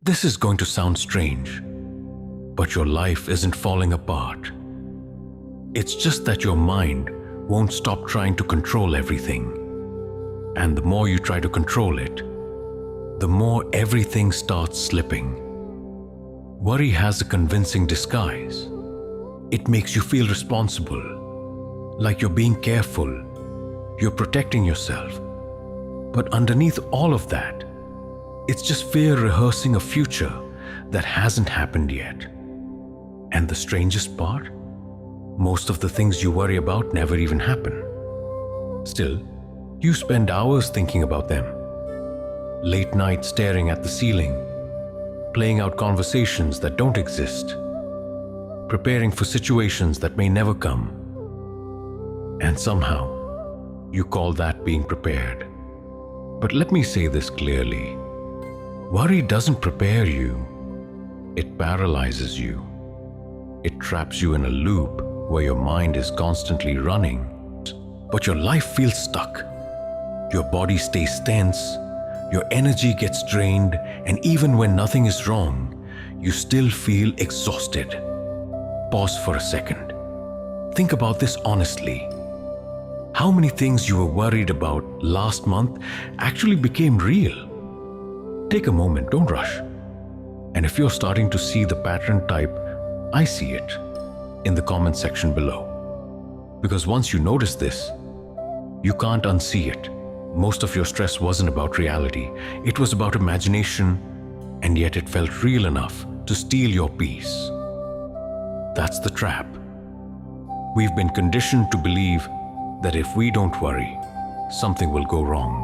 This is going to sound strange, but your life isn't falling apart. It's just that your mind won't stop trying to control everything. And the more you try to control it, the more everything starts slipping. Worry has a convincing disguise. It makes you feel responsible, like you're being careful, you're protecting yourself. But underneath all of that, it's just fear rehearsing a future that hasn't happened yet. And the strangest part? Most of the things you worry about never even happen. Still, you spend hours thinking about them. Late nights staring at the ceiling, playing out conversations that don't exist, preparing for situations that may never come. And somehow, you call that being prepared. But let me say this clearly. Worry doesn't prepare you. It paralyzes you. It traps you in a loop where your mind is constantly running, but your life feels stuck. Your body stays tense, your energy gets drained, and even when nothing is wrong, you still feel exhausted. Pause for a second. Think about this honestly. How many things you were worried about last month actually became real? Take a moment, don't rush. And if you're starting to see the pattern, type, "I see it," in the comment section below. Because once you notice this, you can't unsee it. Most of your stress wasn't about reality. It was about imagination, and yet it felt real enough to steal your peace. That's the trap. We've been conditioned to believe that if we don't worry, something will go wrong.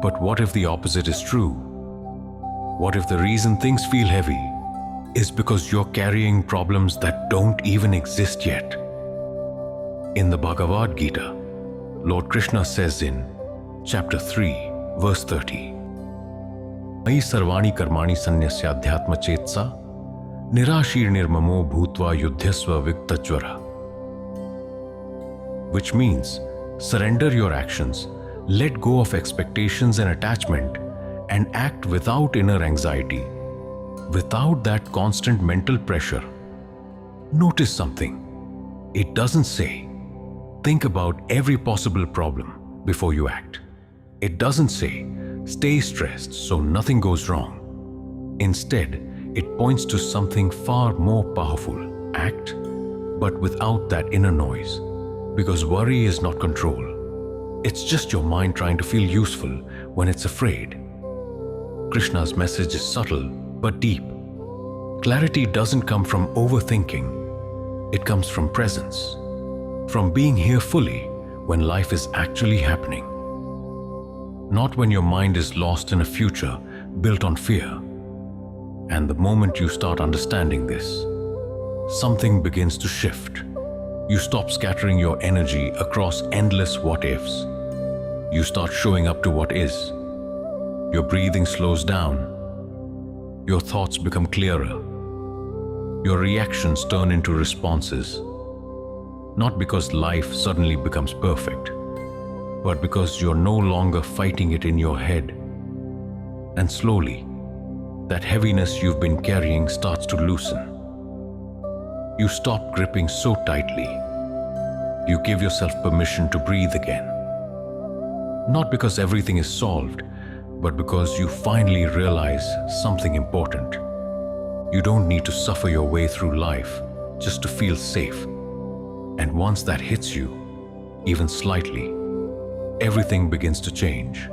But what if the opposite is true? What if the reason things feel heavy is because you're carrying problems that don't even exist yet? In the Bhagavad Gita, Lord Krishna says in chapter 3, verse 30, "Mai sarvani karmani sanyasya adhyatma chetsa nirashir nirmamo bhutva yudhyasva viktajvara," which means surrender your actions, let go of expectations and attachment, and act without inner anxiety, without that constant mental pressure. Notice something. It doesn't say, think about every possible problem before you act. It doesn't say, stay stressed so nothing goes wrong. Instead, it points to something far more powerful. Act, but without that inner noise. Because worry is not control. It's just your mind trying to feel useful when it's afraid. Krishna's message is subtle but deep. Clarity doesn't come from overthinking. It comes from presence, from being here fully when life is actually happening. Not when your mind is lost in a future built on fear. And the moment you start understanding this, something begins to shift. You stop scattering your energy across endless what-ifs. You start showing up to what is. Your breathing slows down. Your thoughts become clearer. Your reactions turn into responses. Not because life suddenly becomes perfect, but because you're no longer fighting it in your head. And slowly, that heaviness you've been carrying starts to loosen. You stop gripping so tightly. You give yourself permission to breathe again. Not because everything is solved, but because you finally realize something important. You don't need to suffer your way through life just to feel safe. And once that hits you, even slightly, everything begins to change.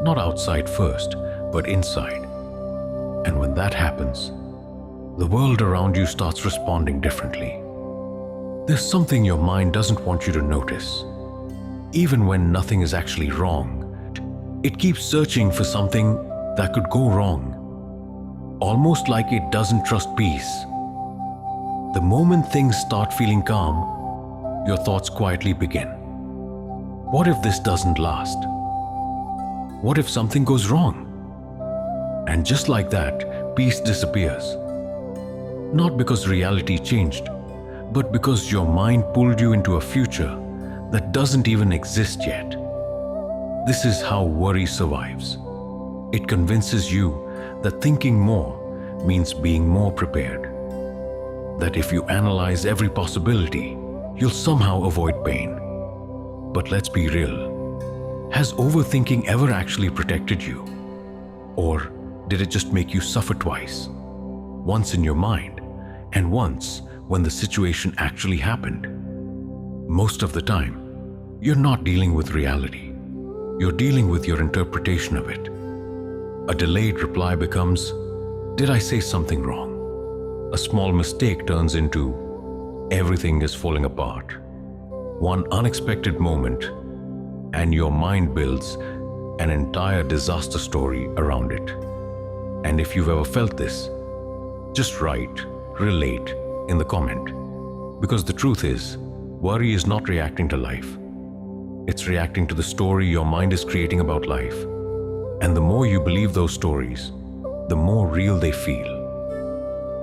Not outside first, but inside. And when that happens, the world around you starts responding differently. There's something your mind doesn't want you to notice. Even when nothing is actually wrong, it keeps searching for something that could go wrong. Almost like it doesn't trust peace. The moment things start feeling calm, your thoughts quietly begin. What if this doesn't last? What if something goes wrong? And just like that, peace disappears. Not because reality changed, but because your mind pulled you into a future that doesn't even exist yet. This is how worry survives. It convinces you that thinking more means being more prepared. That if you analyze every possibility, you'll somehow avoid pain. But let's be real. Has overthinking ever actually protected you? Or did it just make you suffer twice? Once in your mind, and once when the situation actually happened. Most of the time, you're not dealing with reality. You're dealing with your interpretation of it. A delayed reply becomes, "Did I say something wrong?" A small mistake turns into, "Everything is falling apart." One unexpected moment, and your mind builds an entire disaster story around it. And if you've ever felt this, just write, relate in the comment. Because the truth is, worry is not reacting to life. It's reacting to the story your mind is creating about life. And the more you believe those stories, the more real they feel.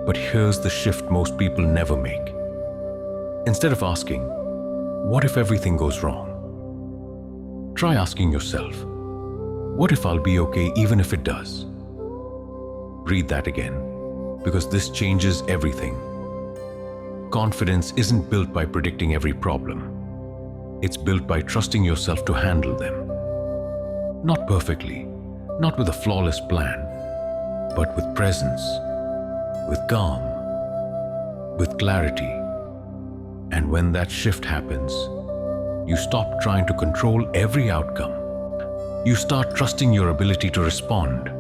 But here's the shift most people never make. Instead of asking, "What if everything goes wrong?" try asking yourself, "What if I'll be okay even if it does?" Read that again, because this changes everything. Confidence isn't built by predicting every problem. It's built by trusting yourself to handle them. Not perfectly, not with a flawless plan, but with presence, with calm, with clarity. And when that shift happens, you stop trying to control every outcome. You start trusting your ability to respond.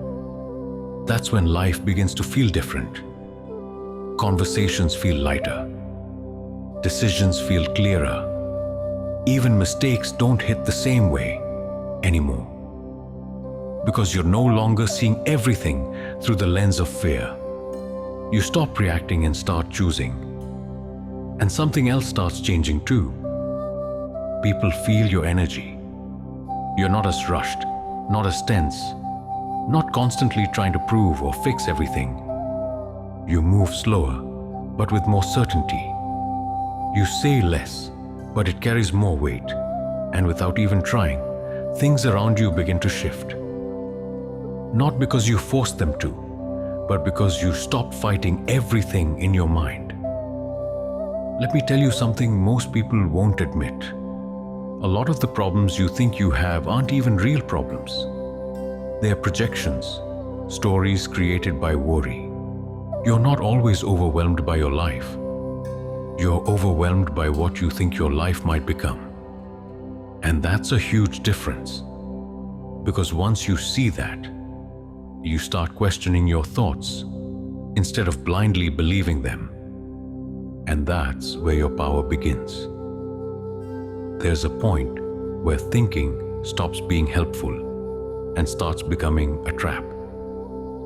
That's when life begins to feel different. Conversations feel lighter. Decisions feel clearer. Even mistakes don't hit the same way anymore. Because you're no longer seeing everything through the lens of fear. You stop reacting and start choosing. And something else starts changing too. People feel your energy. You're not as rushed, not as tense, not constantly trying to prove or fix everything. You move slower, but with more certainty. You say less, but it carries more weight. And without even trying, things around you begin to shift. Not because you forced them to, but because you stop fighting everything in your mind. Let me tell you something most people won't admit. A lot of the problems you think you have aren't even real problems. They are projections, stories created by worry. You're not always overwhelmed by your life. You're overwhelmed by what you think your life might become. And that's a huge difference. Because once you see that, you start questioning your thoughts instead of blindly believing them. And that's where your power begins. There's a point where thinking stops being helpful and starts becoming a trap.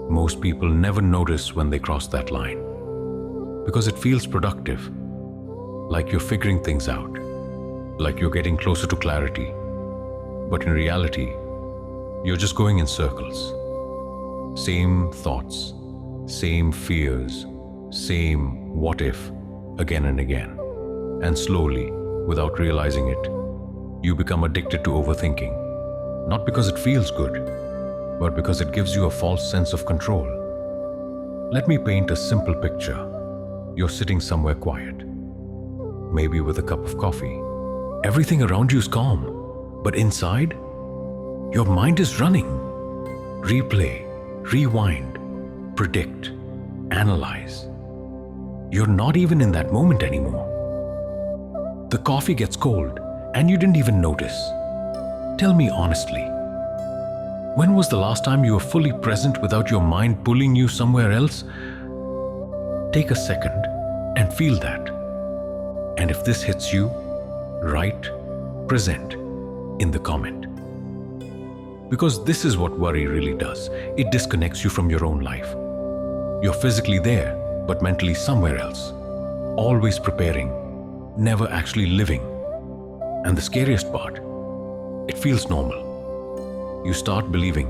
Most people never notice when they cross that line because it feels productive, like you're figuring things out, like you're getting closer to clarity. But in reality, you're just going in circles. Same thoughts, same fears, same what if, again and again. And slowly, without realizing it, you become addicted to overthinking. Not because it feels good, but because it gives you a false sense of control. Let me paint a simple picture. You're sitting somewhere quiet, maybe with a cup of coffee. Everything around you is calm, but inside, your mind is running. Replay, rewind, predict, analyze. You're not even in that moment anymore. The coffee gets cold and you didn't even notice. Tell me honestly, when was the last time you were fully present without your mind pulling you somewhere else? Take a second and feel that. And if this hits you, write present in the comment. Because this is what worry really does. It disconnects you from your own life. You're physically there, but mentally somewhere else. Always preparing, never actually living. And the scariest part, it feels normal. You start believing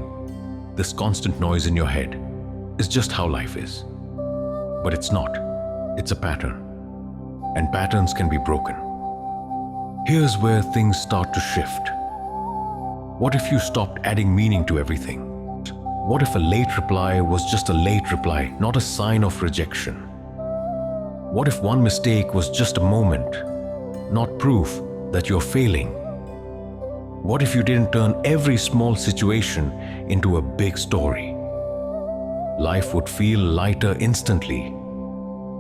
this constant noise in your head is just how life is. But it's not. It's a pattern. And patterns can be broken. Here's where things start to shift. What if you stopped adding meaning to everything? What if a late reply was just a late reply, not a sign of rejection? What if one mistake was just a moment, not proof that you're failing? What if you didn't turn every small situation into a big story? Life would feel lighter instantly,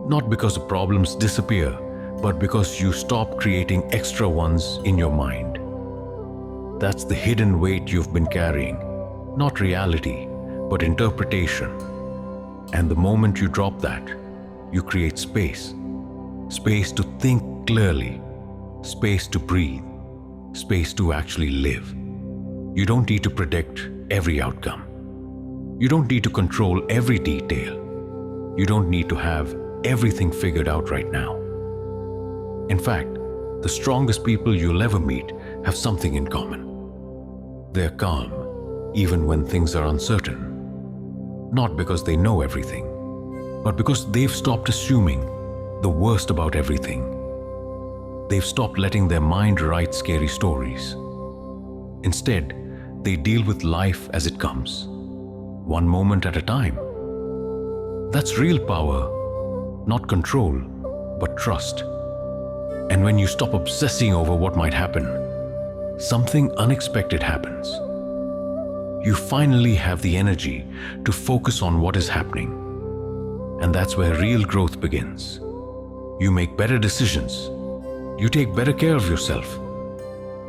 not because the problems disappear, but because you stop creating extra ones in your mind. That's the hidden weight you've been carrying, not reality, but interpretation. And the moment you drop that, you create space. Space to think clearly, space to breathe, space to actually live. You don't need to predict every outcome. You don't need to control every detail. You don't need to have everything figured out right now. In fact, the strongest people you'll ever meet have something in common. They're calm, even when things are uncertain. Not because they know everything, but because they've stopped assuming the worst about everything. They've stopped letting their mind write scary stories. Instead, they deal with life as it comes, one moment at a time. That's real power, not control, but trust. And when you stop obsessing over what might happen, something unexpected happens. You finally have the energy to focus on what is happening. And that's where real growth begins. You make better decisions. You take better care of yourself.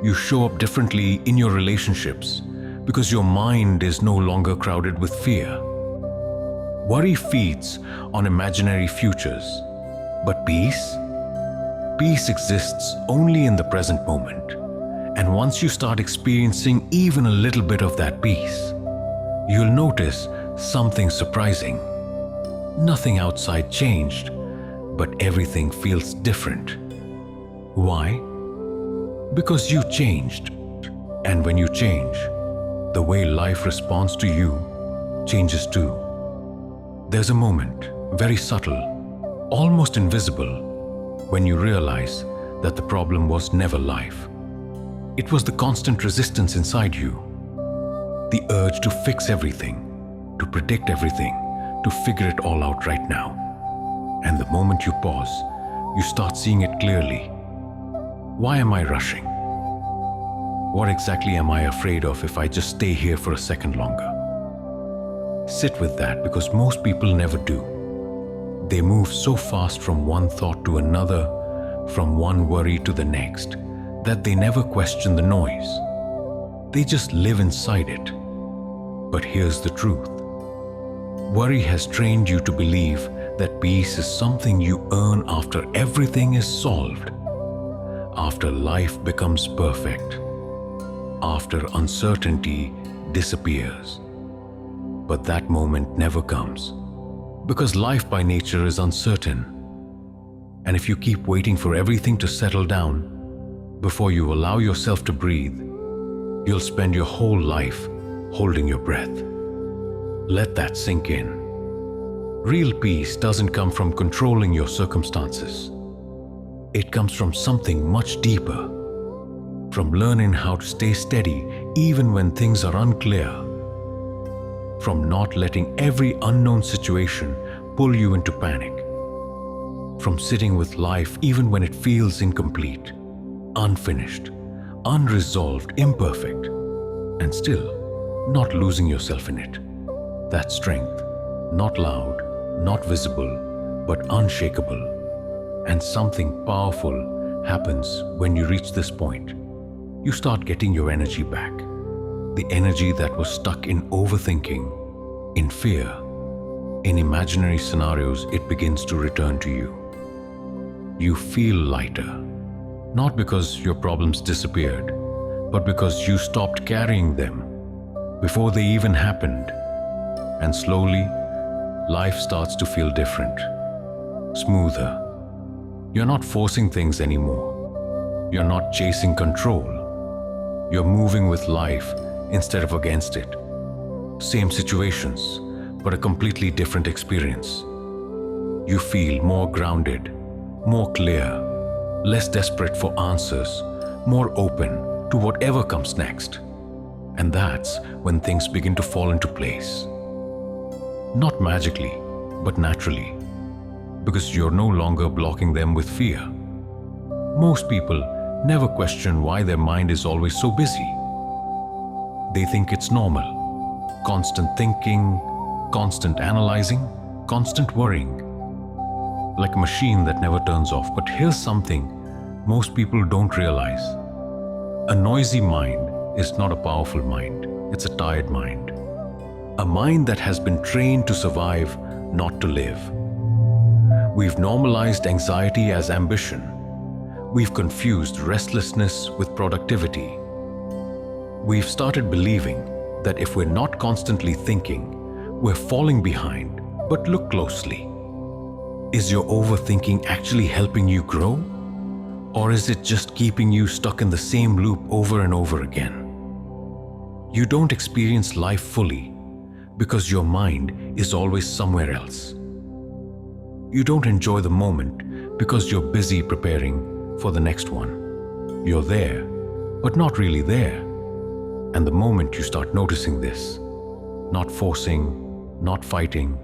You show up differently in your relationships because your mind is no longer crowded with fear. Worry feeds on imaginary futures, but peace exists only in the present moment. And once you start experiencing even a little bit of that peace, you'll notice something surprising. Nothing outside changed, but everything feels different. Why? Because you changed. And when you change, the way life responds to you changes too. There's a moment, very subtle, almost invisible, when you realize that the problem was never life. It was the constant resistance inside you, the urge to fix everything, to predict everything, to figure it all out right now. And the moment you pause, you start seeing it clearly. Why am I rushing? What exactly am I afraid of if I just stay here for a second longer? Sit with that, because most people never do. They move so fast from one thought to another, from one worry to the next, that they never question the noise. They just live inside it. But here's the truth. Worry has trained you to believe that peace is something you earn after everything is solved, after life becomes perfect, after uncertainty disappears. But that moment never comes, because life by nature is uncertain. And if you keep waiting for everything to settle down before you allow yourself to breathe, you'll spend your whole life holding your breath. Let that sink in. Real peace doesn't come from controlling your circumstances. It comes from something much deeper, from learning how to stay steady even when things are unclear, from not letting every unknown situation pull you into panic, from sitting with life even when it feels incomplete, unfinished, unresolved, imperfect, and still not losing yourself in it. That's strength, not loud, not visible, but unshakable. And something powerful happens when you reach this point. You start getting your energy back. The energy that was stuck in overthinking, in fear, in imaginary scenarios, it begins to return to you. You feel lighter. Not because your problems disappeared, but because you stopped carrying them before they even happened. And slowly, life starts to feel different, smoother. You're not forcing things anymore. You're not chasing control. You're moving with life instead of against it. Same situations, but a completely different experience. You feel more grounded, more clear, less desperate for answers, more open to whatever comes next. And that's when things begin to fall into place. Not magically, but naturally. Because you're no longer blocking them with fear. Most people never question why their mind is always so busy. They think it's normal. Constant thinking, constant analyzing, constant worrying. Like a machine that never turns off. But here's something most people don't realize. A noisy mind is not a powerful mind. It's a tired mind. A mind that has been trained to survive, not to live. We've normalized anxiety as ambition. We've confused restlessness with productivity. We've started believing that if we're not constantly thinking, we're falling behind. But look closely. Is your overthinking actually helping you grow? Or is it just keeping you stuck in the same loop over and over again? You don't experience life fully because your mind is always somewhere else. You don't enjoy the moment because you're busy preparing for the next one. You're there, but not really there. And the moment you start noticing this, not forcing, not fighting,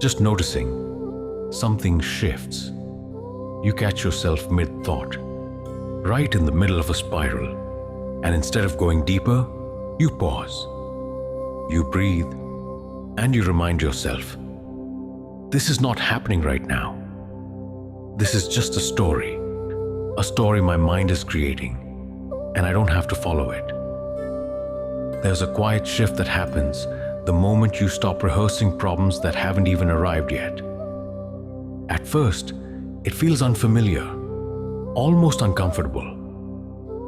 just noticing, something shifts. You catch yourself mid-thought, right in the middle of a spiral, and instead of going deeper, you pause. You breathe, and you remind yourself, this is not happening right now. This is just a story my mind is creating, and I don't have to follow it. There's a quiet shift that happens the moment you stop rehearsing problems that haven't even arrived yet. At first, it feels unfamiliar, almost uncomfortable,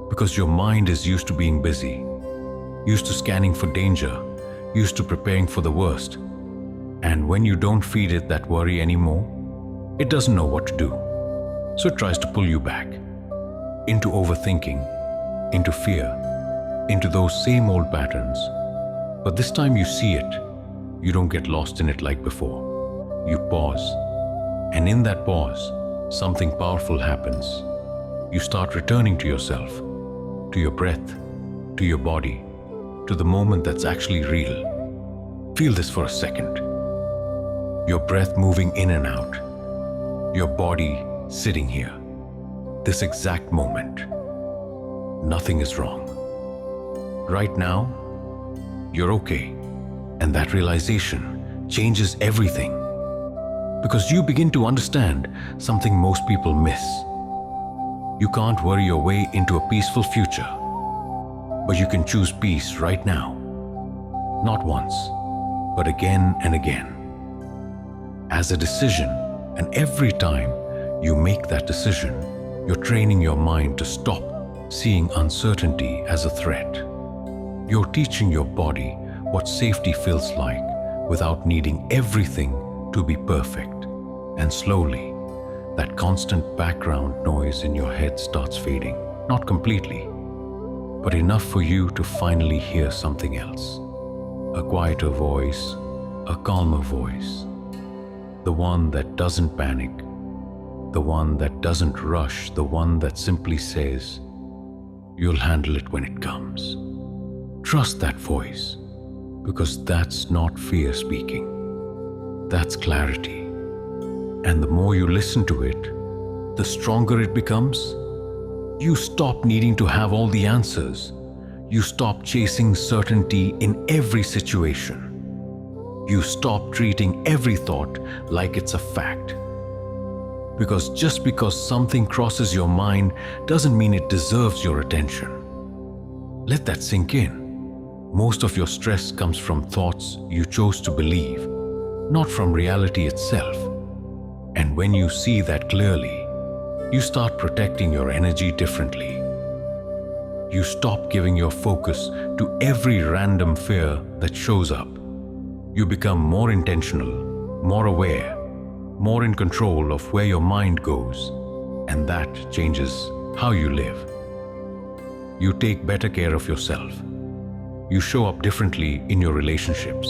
because your mind is used to being busy, used to scanning for danger, used to preparing for the worst. And when you don't feed it that worry anymore, it doesn't know what to do. So it tries to pull you back into overthinking, into fear, into those same old patterns. But this time you see it, you don't get lost in it like before. You pause. And in that pause, something powerful happens. You start returning to yourself, to your breath, to your body, to the moment that's actually real. Feel this for a second. Your breath moving in and out. Your body sitting here. This exact moment. Nothing is wrong. Right now, you're okay. And that realization changes everything. Because you begin to understand something most people miss. You can't worry your way into a peaceful future, but you can choose peace right now. Not once, but again and again. As a decision, and every time you make that decision, you're training your mind to stop seeing uncertainty as a threat. You're teaching your body what safety feels like without needing everything to be perfect. And slowly, that constant background noise in your head starts fading. Not completely, but enough for you to finally hear something else. A quieter voice, a calmer voice. The one that doesn't panic, the one that doesn't rush, the one that simply says, you'll handle it when it comes. Trust that voice, because that's not fear speaking. That's clarity. And the more you listen to it, the stronger it becomes. You stop needing to have all the answers. You stop chasing certainty in every situation. You stop treating every thought like it's a fact. Because just because something crosses your mind doesn't mean it deserves your attention. Let that sink in. Most of your stress comes from thoughts you chose to believe, not from reality itself. And when you see that clearly, you start protecting your energy differently. You stop giving your focus to every random fear that shows up. You become more intentional, more aware, more in control of where your mind goes, and that changes how you live. You take better care of yourself. You show up differently in your relationships.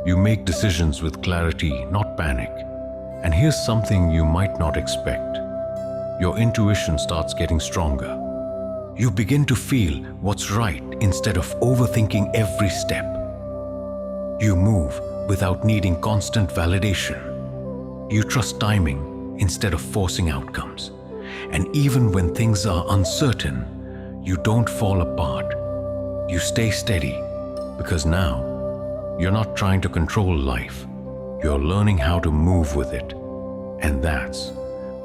You make decisions with clarity, not panic. And here's something you might not expect. Your intuition starts getting stronger. You begin to feel what's right instead of overthinking every step. You move without needing constant validation. You trust timing instead of forcing outcomes. And even when things are uncertain, you don't fall apart. You stay steady because now you're not trying to control life. You're learning how to move with it. And that's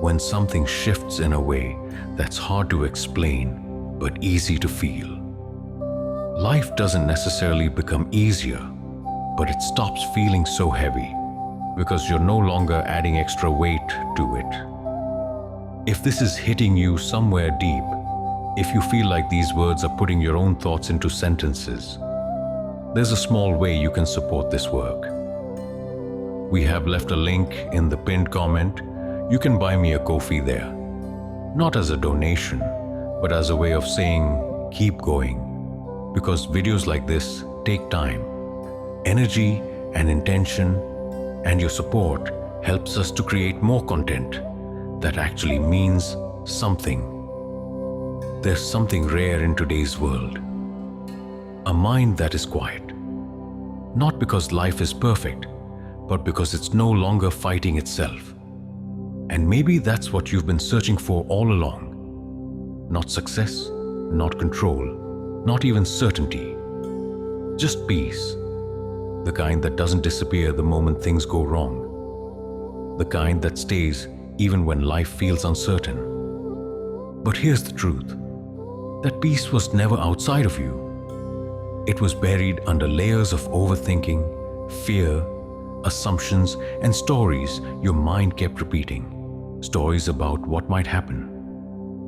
when something shifts in a way that's hard to explain but easy to feel. Life doesn't necessarily become easier, but it stops feeling so heavy because you're no longer adding extra weight to it. If this is hitting you somewhere deep, if you feel like these words are putting your own thoughts into sentences, there's a small way you can support this work. We have left a link in the pinned comment. You can buy me a coffee there. Not as a donation, but as a way of saying, keep going. Because videos like this take time, energy and intention, and your support helps us to create more content that actually means something. There's something rare in today's world. A mind that is quiet. Not because life is perfect, but because it's no longer fighting itself. And maybe that's what you've been searching for all along. Not success, not control, not even certainty. Just peace. The kind that doesn't disappear the moment things go wrong. The kind that stays even when life feels uncertain. But here's the truth. That peace was never outside of you. It was buried under layers of overthinking, fear, assumptions, and stories your mind kept repeating. Stories about what might happen.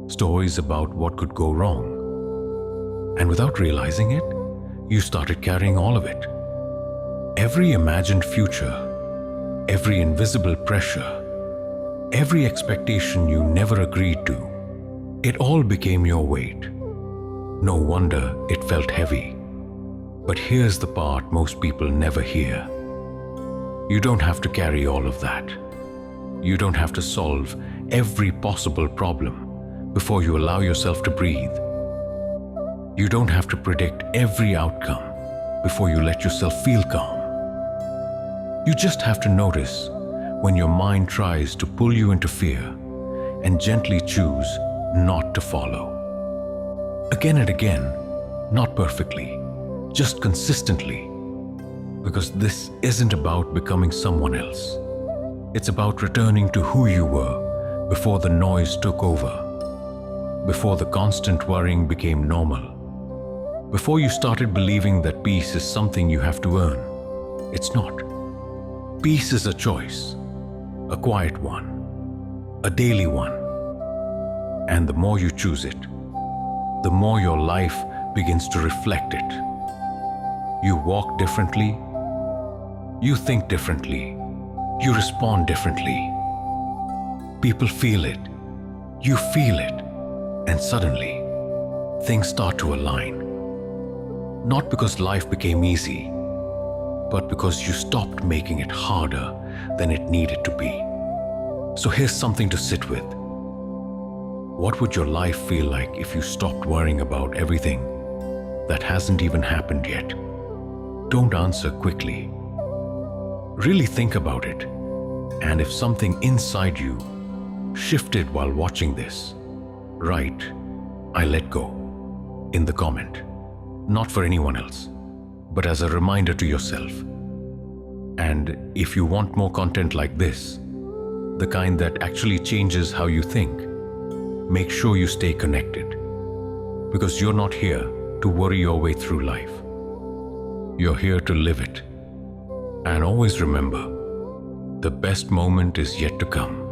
Stories about what could go wrong. And without realizing it, you started carrying all of it. Every imagined future, every invisible pressure, every expectation you never agreed to, it all became your weight. No wonder it felt heavy. But here's the part most people never hear. You don't have to carry all of that. You don't have to solve every possible problem before you allow yourself to breathe. You don't have to predict every outcome before you let yourself feel calm. You just have to notice when your mind tries to pull you into fear and gently choose not to follow. Again and again, not perfectly, just consistently. Because this isn't about becoming someone else. It's about returning to who you were before the noise took over, before the constant worrying became normal, before you started believing that peace is something you have to earn. It's not. Peace is a choice, a quiet one, a daily one. And the more you choose it, the more your life begins to reflect it. You walk differently, you think differently, you respond differently. People feel it, you feel it, and suddenly, things start to align. Not because life became easy, but because you stopped making it harder than it needed to be. So here's something to sit with. What would your life feel like if you stopped worrying about everything that hasn't even happened yet? Don't answer quickly. Really think about it. And if something inside you shifted while watching this, write, "I let go," in the comment. Not for anyone else, but as a reminder to yourself. And if you want more content like this, the kind that actually changes how you think, make sure you stay connected. Because you're not here to worry your way through life. You're here to live it. And always remember, the best moment is yet to come.